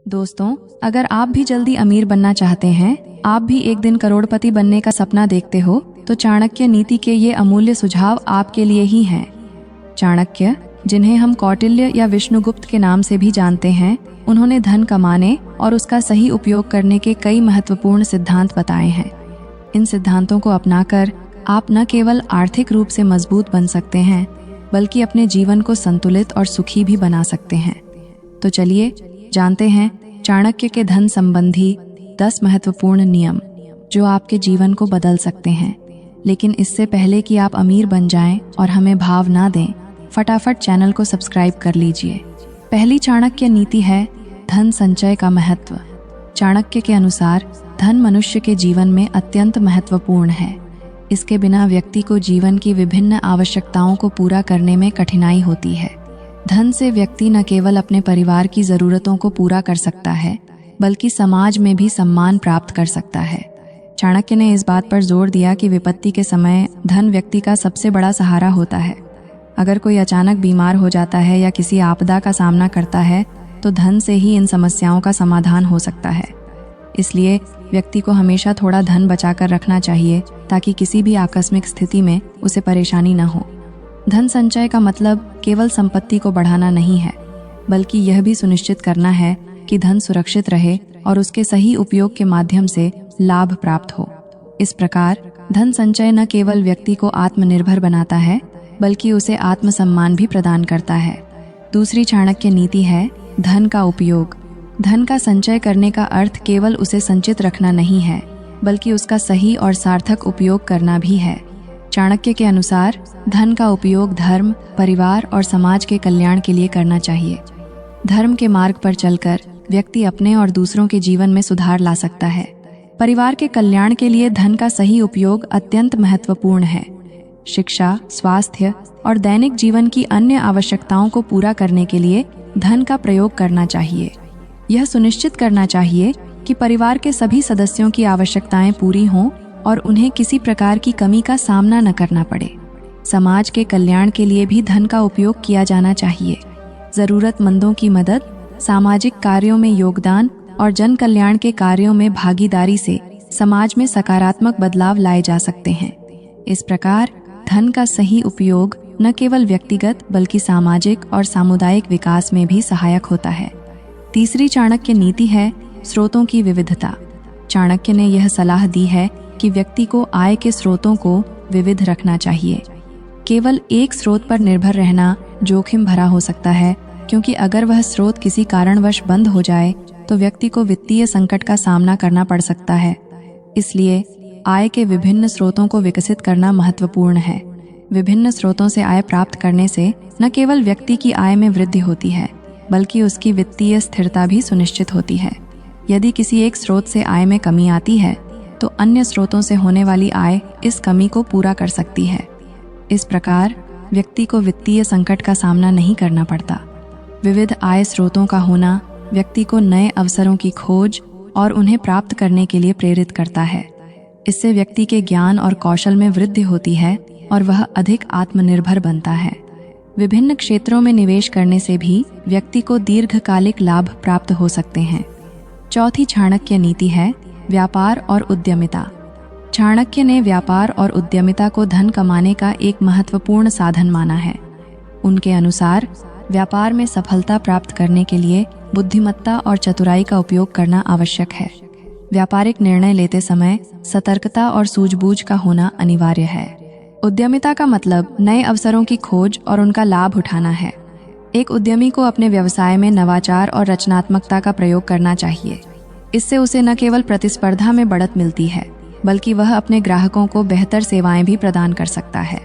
दोस्तों, अगर आप भी जल्दी अमीर बनना चाहते हैं, आप भी एक दिन करोड़पति बनने का सपना देखते हो, तो चाणक्य नीति के ये अमूल्य सुझाव आपके लिए ही हैं। चाणक्य, जिन्हें हम कौटिल्य या विष्णुगुप्त के नाम से भी जानते हैं, उन्होंने धन कमाने और उसका सही उपयोग करने के कई महत्वपूर्ण सिद्धांत बताए हैं। इन सिद्धांतों को अपनाकर आप न केवल आर्थिक रूप से मजबूत बन सकते हैं, बल्कि अपने जीवन को संतुलित और सुखी भी बना सकते हैं। तो चलिए जानते हैं चाणक्य के धन संबंधी 10 महत्वपूर्ण नियम, जो आपके जीवन को बदल सकते हैं। लेकिन इससे पहले कि आप अमीर बन जाएं और हमें भाव ना दें, फटाफट चैनल को सब्सक्राइब कर लीजिए। पहली चाणक्य नीति है धन संचय का महत्व। चाणक्य के अनुसार धन मनुष्य के जीवन में अत्यंत महत्वपूर्ण है। इसके बिना व्यक्ति को जीवन की विभिन्न आवश्यकताओं को पूरा करने में कठिनाई होती है। धन से व्यक्ति न केवल अपने परिवार की जरूरतों को पूरा कर सकता है, बल्कि समाज में भी सम्मान प्राप्त कर सकता है। चाणक्य ने इस बात पर जोर दिया कि विपत्ति के समय धन व्यक्ति का सबसे बड़ा सहारा होता है। अगर कोई अचानक बीमार हो जाता है या किसी आपदा का सामना करता है, तो धन से ही इन समस्याओं का समाधान हो सकता है। इसलिए व्यक्ति को हमेशा थोड़ा धन बचाकर रखना चाहिए, ताकि किसी भी आकस्मिक स्थिति में उसे परेशानी न हो। धन संचय का मतलब केवल संपत्ति को बढ़ाना नहीं है, बल्कि यह भी सुनिश्चित करना है कि धन सुरक्षित रहे और उसके सही उपयोग के माध्यम से लाभ प्राप्त हो। इस प्रकार धन संचय न केवल व्यक्ति को आत्मनिर्भर बनाता है, बल्कि उसे आत्मसम्मान भी प्रदान करता है। दूसरी चाणक्य नीति है धन का उपयोग। धन का संचय करने का अर्थ केवल उसे संचित रखना नहीं है, बल्कि उसका सही और सार्थक उपयोग करना भी है। चाणक्य के अनुसार धन का उपयोग धर्म, परिवार और समाज के कल्याण के लिए करना चाहिए। धर्म के मार्ग पर चलकर व्यक्ति अपने और दूसरों के जीवन में सुधार ला सकता है। परिवार के कल्याण के लिए धन का सही उपयोग अत्यंत महत्वपूर्ण है। शिक्षा, स्वास्थ्य और दैनिक जीवन की अन्य आवश्यकताओं को पूरा करने के लिए धन का प्रयोग करना चाहिए। यह सुनिश्चित करना चाहिए कि परिवार के सभी सदस्यों की आवश्यकताएं पूरी हों और उन्हें किसी प्रकार की कमी का सामना न करना पड़े। समाज के कल्याण के लिए भी धन का उपयोग किया जाना चाहिए। जरूरतमंदों की मदद, सामाजिक कार्यों में योगदान और जन कल्याण के कार्यों में भागीदारी से समाज में सकारात्मक बदलाव लाए जा सकते हैं। इस प्रकार धन का सही उपयोग न केवल व्यक्तिगत बल्कि सामाजिक और सामुदायिक विकास में भी सहायक होता है। तीसरी चाणक्य नीति है स्रोतों की विविधता। चाणक्य ने यह सलाह दी है कि व्यक्ति को आय के स्रोतों को विविध रखना चाहिए। केवल एक स्रोत पर निर्भर रहना जोखिम भरा हो सकता है, क्योंकि अगर वह स्रोत किसी कारणवश बंद हो जाए तो व्यक्ति को वित्तीय संकट का सामना करना पड़ सकता है। इसलिए आय के विभिन्न स्रोतों को विकसित करना महत्वपूर्ण है। विभिन्न स्रोतों से आय प्राप्त करने से न केवल व्यक्ति की आय में वृद्धि होती है, बल्कि उसकी वित्तीय स्थिरता भी सुनिश्चित होती है। यदि किसी एक स्रोत से आय में कमी आती है, तो अन्य स्रोतों से होने वाली आय इस कमी को पूरा कर सकती है। इस प्रकार व्यक्ति को वित्तीय संकट का सामना नहीं करना पड़ता। विविध आय स्रोतों का होना व्यक्ति को नए अवसरों की खोज और उन्हें प्राप्त करने के लिए प्रेरित करता है। इससे व्यक्ति के ज्ञान और कौशल में वृद्धि होती है और वह अधिक आत्मनिर्भर बनता है। विभिन्न क्षेत्रों में निवेश करने से भी व्यक्ति को दीर्घकालिक लाभ प्राप्त हो सकते हैं। चौथी चाणक्य नीति है व्यापार और उद्यमिता। चाणक्य ने व्यापार और उद्यमिता को धन कमाने का एक महत्वपूर्ण साधन माना है। उनके अनुसार व्यापार में सफलता प्राप्त करने के लिए बुद्धिमत्ता और चतुराई का उपयोग करना आवश्यक है। व्यापारिक निर्णय लेते समय सतर्कता और सूझबूझ का होना अनिवार्य है। उद्यमिता का मतलब नए अवसरों की खोज और उनका लाभ उठाना है। एक उद्यमी को अपने व्यवसाय में नवाचार और रचनात्मकता का प्रयोग करना चाहिए। इससे उसे न केवल प्रतिस्पर्धा में बढ़त मिलती है, बल्कि वह अपने ग्राहकों को बेहतर सेवाएं भी प्रदान कर सकता है।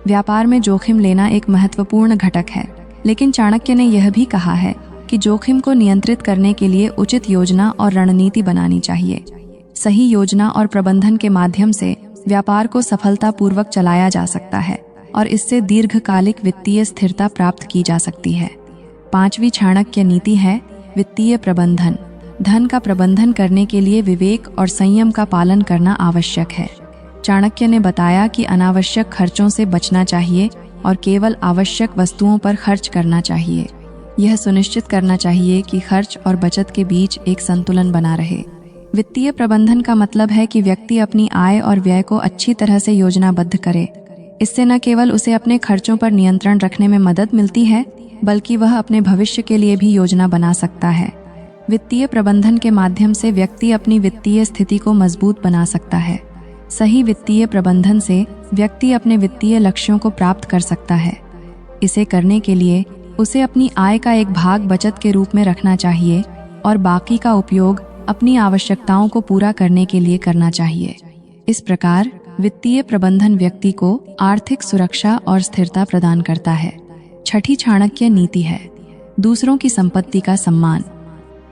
व्यापार में जोखिम लेना एक महत्वपूर्ण घटक है, लेकिन चाणक्य ने यह भी कहा है कि जोखिम को नियंत्रित करने के लिए उचित योजना और रणनीति बनानी चाहिए। सही योजना और प्रबंधन के माध्यम से व्यापार को सफलतापूर्वक चलाया जा सकता है और इससे दीर्घकालिक वित्तीय स्थिरता प्राप्त की जा सकती है। पांचवी चाणक्य नीति है वित्तीय प्रबंधन। धन का प्रबंधन करने के लिए विवेक और संयम का पालन करना आवश्यक है। चाणक्य ने बताया कि अनावश्यक खर्चों से बचना चाहिए और केवल आवश्यक वस्तुओं पर खर्च करना चाहिए। यह सुनिश्चित करना चाहिए कि खर्च और बचत के बीच एक संतुलन बना रहे। वित्तीय प्रबंधन का मतलब है कि व्यक्ति अपनी आय और व्यय को अच्छी तरह से योजनाबद्ध करे। इससे न केवल उसे अपने खर्चों पर नियंत्रण रखने में मदद मिलती है, बल्कि वह अपने भविष्य के लिए भी योजना बना सकता है। वित्तीय प्रबंधन के माध्यम से व्यक्ति अपनी वित्तीय स्थिति को मजबूत बना सकता है। सही वित्तीय प्रबंधन से व्यक्ति अपने वित्तीय लक्ष्यों को प्राप्त कर सकता है। इसे करने के लिए उसे अपनी आय का एक भाग बचत के रूप में रखना चाहिए और बाकी का उपयोग अपनी आवश्यकताओं को पूरा करने के लिए करना चाहिए। इस प्रकार वित्तीय प्रबंधन व्यक्ति को आर्थिक सुरक्षा और स्थिरता प्रदान करता है। छठी चाणक्य नीति है दूसरों की संपत्ति का सम्मान।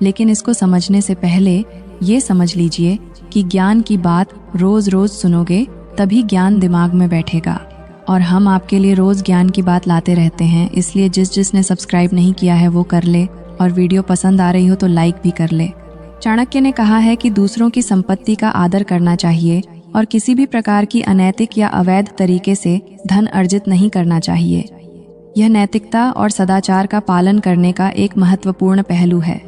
लेकिन इसको समझने से पहले ये समझ लीजिए कि ज्ञान की बात रोज रोज सुनोगे तभी ज्ञान दिमाग में बैठेगा, और हम आपके लिए रोज ज्ञान की बात लाते रहते हैं। इसलिए जिसने सब्सक्राइब नहीं किया है वो कर ले, और वीडियो पसंद आ रही हो तो लाइक भी कर ले। चाणक्य ने कहा है कि दूसरों की संपत्ति का आदर करना चाहिए और किसी भी प्रकार की अनैतिक या अवैध तरीके से धन अर्जित नहीं करना चाहिए। यह नैतिकता और सदाचार का पालन करने का एक महत्वपूर्ण पहलू है।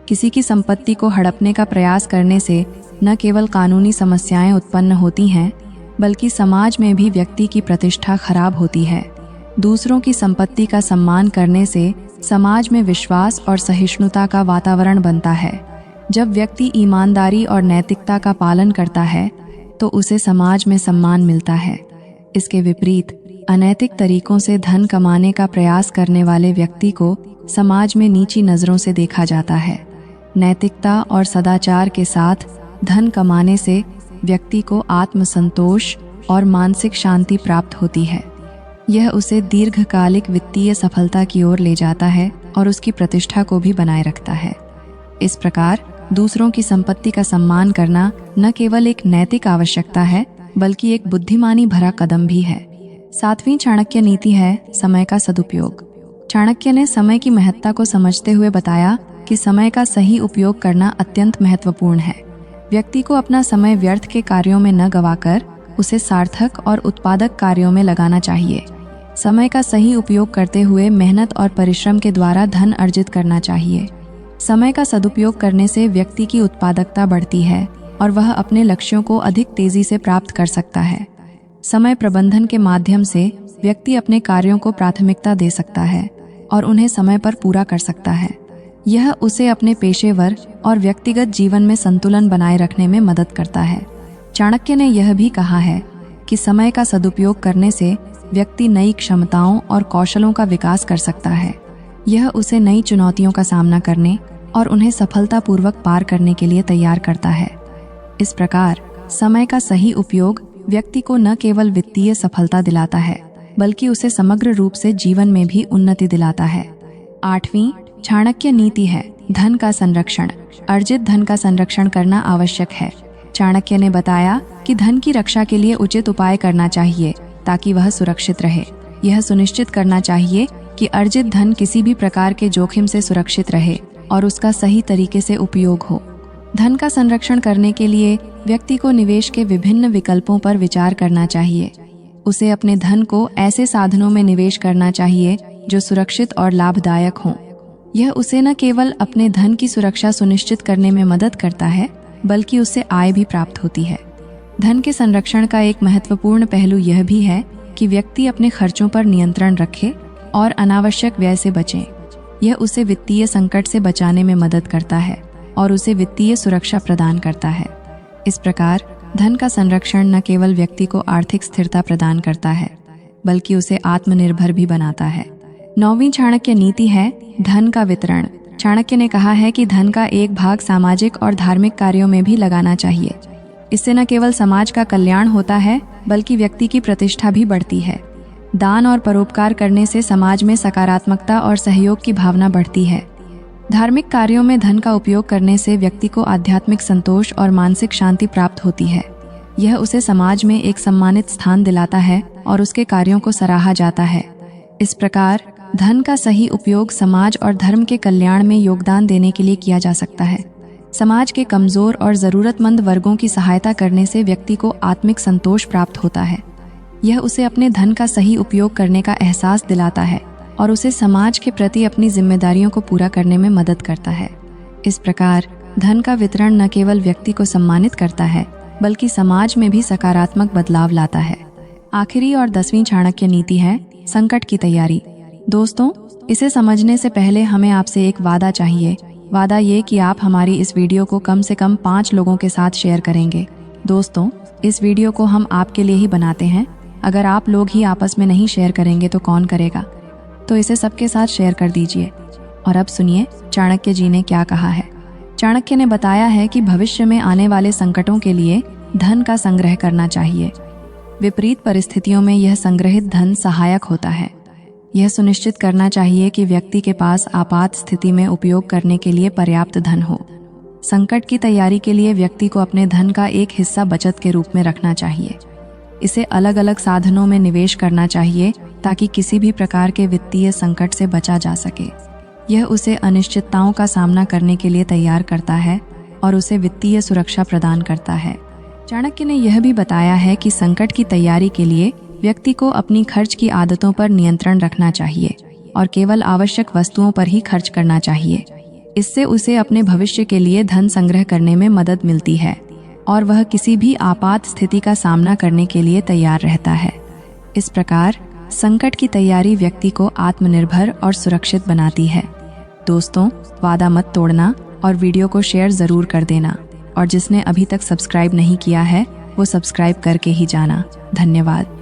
किसी की संपत्ति को हड़पने का प्रयास करने से न केवल कानूनी समस्याएं उत्पन्न होती हैं, बल्कि समाज में भी व्यक्ति की प्रतिष्ठा खराब होती है। दूसरों की संपत्ति का सम्मान करने से समाज में विश्वास और सहिष्णुता का वातावरण बनता है। जब व्यक्ति ईमानदारी और नैतिकता का पालन करता है तो उसे समाज में सम्मान मिलता है। इसके विपरीत अनैतिक तरीकों से धन कमाने का प्रयास करने वाले व्यक्ति को समाज में नीची नज़रों से देखा जाता है। नैतिकता और सदाचार के साथ धन कमाने से व्यक्ति को आत्मसंतोष और मानसिक शांति प्राप्त होती है। यह उसे दीर्घकालिक वित्तीय सफलता की ओर ले जाता है और उसकी प्रतिष्ठा को भी बनाए रखता है। इस प्रकार दूसरों की संपत्ति का सम्मान करना न केवल एक नैतिक आवश्यकता है, बल्कि एक बुद्धिमानी भरा कदम भी है। सातवीं चाणक्य नीति है समय का सदुपयोग। चाणक्य ने समय की महत्ता को समझते हुए बताया कि समय का सही उपयोग करना अत्यंत महत्वपूर्ण है। व्यक्ति को अपना समय व्यर्थ के कार्यों में न गवाकर उसे सार्थक और उत्पादक कार्यों में लगाना चाहिए। समय का सही उपयोग करते हुए मेहनत और परिश्रम के द्वारा धन अर्जित करना चाहिए। समय का सदुपयोग करने से व्यक्ति की उत्पादकता बढ़ती है और वह अपने लक्ष्यों को अधिक तेजी से प्राप्त कर सकता है। समय प्रबंधन के माध्यम से व्यक्ति अपने कार्यों को प्राथमिकता दे सकता है और उन्हें समय पर पूरा कर सकता है। यह उसे अपने पेशेवर और व्यक्तिगत जीवन में संतुलन बनाए रखने में मदद करता है। चाणक्य ने यह भी कहा है कि समय का सदुपयोग करने से व्यक्ति नई क्षमताओं और कौशलों का विकास कर सकता है। यह उसे नई चुनौतियों का सामना करने और उन्हें सफलतापूर्वक पार करने के लिए तैयार करता है। इस प्रकार समय का सही उपयोग व्यक्ति को न केवल वित्तीय सफलता दिलाता है, बल्कि उसे समग्र रूप से जीवन में भी उन्नति दिलाता है। आठवीं चाणक्य नीति है धन का संरक्षण। अर्जित धन का संरक्षण करना आवश्यक है। चाणक्य ने बताया कि धन की रक्षा के लिए उचित उपाय करना चाहिए ताकि वह सुरक्षित रहे। यह सुनिश्चित करना चाहिए कि अर्जित धन किसी भी प्रकार के जोखिम से सुरक्षित रहे और उसका सही तरीके से उपयोग हो। धन का संरक्षण करने के लिए व्यक्ति को निवेश के विभिन्न विकल्पों पर विचार करना चाहिए। उसे अपने धन को ऐसे साधनों में निवेश करना चाहिए जो सुरक्षित और लाभदायक हों। यह उसे न केवल अपने धन की सुरक्षा सुनिश्चित करने में मदद करता है, बल्कि उससे आय भी प्राप्त होती है। धन के संरक्षण का एक महत्वपूर्ण पहलू यह भी है कि व्यक्ति अपने खर्चों पर नियंत्रण रखे और अनावश्यक व्यय से बचे। यह उसे वित्तीय संकट से बचाने में मदद करता है और उसे वित्तीय सुरक्षा प्रदान करता है। इस प्रकार धन का संरक्षण न केवल व्यक्ति को आर्थिक स्थिरता प्रदान करता है, बल्कि उसे आत्मनिर्भर भी बनाता है। नौवीं चाणक्य नीति है धन का वितरण। चाणक्य ने कहा है कि धन का एक भाग सामाजिक और धार्मिक कार्यों में भी लगाना चाहिए। इससे न केवल समाज का कल्याण होता है, बल्कि व्यक्ति की प्रतिष्ठा भी बढ़ती है। दान और परोपकार करने से समाज में सकारात्मकता और सहयोग की भावना बढ़ती है। धार्मिक कार्यों में धन का उपयोग करने से व्यक्ति को आध्यात्मिक संतोष और मानसिक शांति प्राप्त होती है। यह उसे समाज में एक सम्मानित स्थान दिलाता है और उसके कार्यों को सराहा जाता है। इस प्रकार धन का सही उपयोग समाज और धर्म के कल्याण में योगदान देने के लिए किया जा सकता है। समाज के कमजोर और ज़रूरतमंद वर्गों की सहायता करने से व्यक्ति को आत्मिक संतोष प्राप्त होता है। यह उसे अपने धन का सही उपयोग करने का एहसास दिलाता है और उसे समाज के प्रति अपनी जिम्मेदारियों को पूरा करने में मदद करता है। इस प्रकार धन का वितरण न केवल व्यक्ति को सम्मानित करता है बल्कि समाज में भी सकारात्मक बदलाव लाता है। आखिरी और 10वीं चाणक्य नीति है संकट की तैयारी। दोस्तों, इसे समझने से पहले हमें आपसे एक वादा चाहिए। वादा ये कि आप हमारी इस वीडियो को कम से कम 5 लोगों के साथ शेयर करेंगे। दोस्तों, इस वीडियो को हम आपके लिए ही बनाते हैं। अगर आप लोग ही आपस में नहीं शेयर करेंगे तो कौन करेगा? तो इसे सबके साथ शेयर कर दीजिए। और अब सुनिए चाणक्य जी ने क्या कहा है। चाणक्य ने बताया है कि भविष्य में आने वाले संकटों के लिए धन का संग्रह करना चाहिए। विपरीत परिस्थितियों में यह संग्रहित धन सहायक होता है। यह सुनिश्चित करना चाहिए कि व्यक्ति के पास आपात स्थिति में उपयोग करने के लिए पर्याप्त धन हो। संकट की तैयारी के लिए व्यक्ति को अपने धन का एक हिस्सा बचत के रूप में रखना चाहिए। इसे अलग अलग साधनों में निवेश करना चाहिए ताकि किसी भी प्रकार के वित्तीय संकट से बचा जा सके। यह उसे अनिश्चितताओं का सामना करने के लिए तैयार करता है और उसे वित्तीय सुरक्षा प्रदान करता है। चाणक्य ने यह भी बताया है कि संकट की तैयारी के लिए व्यक्ति को अपनी खर्च की आदतों पर नियंत्रण रखना चाहिए और केवल आवश्यक वस्तुओं पर ही खर्च करना चाहिए। इससे उसे अपने भविष्य के लिए धन संग्रह करने में मदद मिलती है और वह किसी भी आपात स्थिति का सामना करने के लिए तैयार रहता है। इस प्रकार संकट की तैयारी व्यक्ति को आत्मनिर्भर और सुरक्षित बनाती है। दोस्तों, वादा मत तोड़ना और वीडियो को शेयर ज़रूर कर देना। और जिसने अभी तक सब्सक्राइब नहीं किया है वो सब्सक्राइब करके ही जाना। धन्यवाद।